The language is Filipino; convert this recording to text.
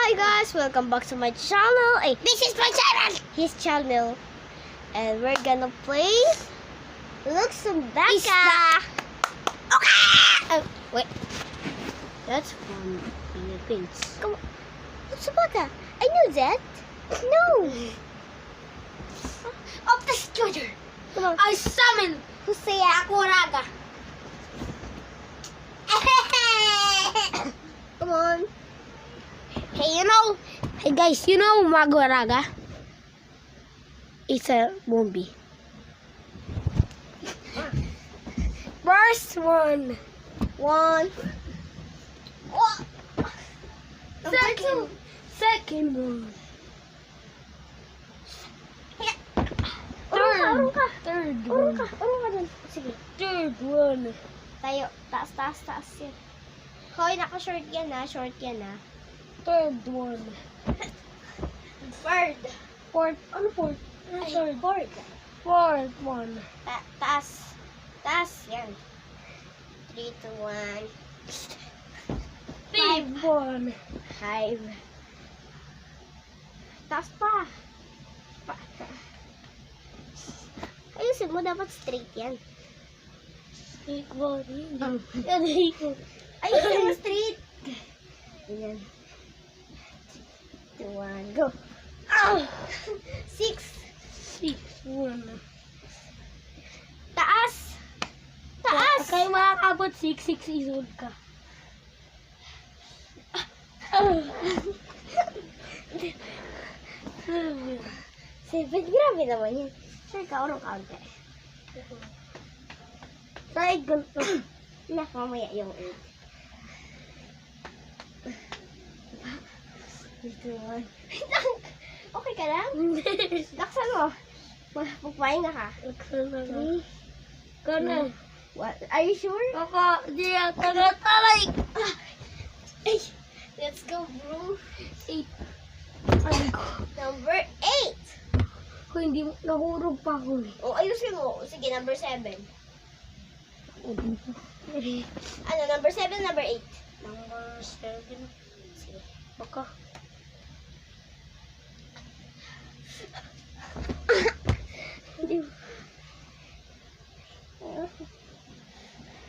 Hi guys, welcome back to my channel. Hey, this is my channel. His channel, and we're gonna play Luxembourg. Okay. Wait, that's from Philippines. Come on, Luxembourg. I knew that. No. Of the stranger, Come on. I summon Husea. Akuraga. Come on. Hey guys, you know Magwaraga? It's a movie. First one. One. Second one. Urong ka. Third Urong one. ka. Urong ka dun. Sige. Third one. Tayo. Taas yan. Hoy, naka-short yan ha. Short yan ha. Third one. Third. Fourth. Ano fourth? Ano Ay, third? fourth. Fourth one. Taas. Taas. Yan. 3, 2, 1. Fifth one. 5. Taas pa. Ayusin mo. Dapat straight yan. Fifth one. Ayusin mo straight. Yan. 2, 1. Go. 6. Sixth one. Taas. Taas. Kaya makakabot 6 isod ka. Seven. Grabe naman yun. Sure ka, urong kaunti. Try ganito. Nak, mamaya yung 8. Ito one. Okay ka lang? Laksan mo. Pagpahinga ka. Excellent. Kana. What? Are you sure? Kaka, di ata natalay. Ay, let's go, bro. 8. Ay ko. Number 8. Kung hindi mo, nahurog pa ako eh. O, ayusin mo. Sige, number 7. Ano, number 7, number 8? Number 7. Sige. Baka.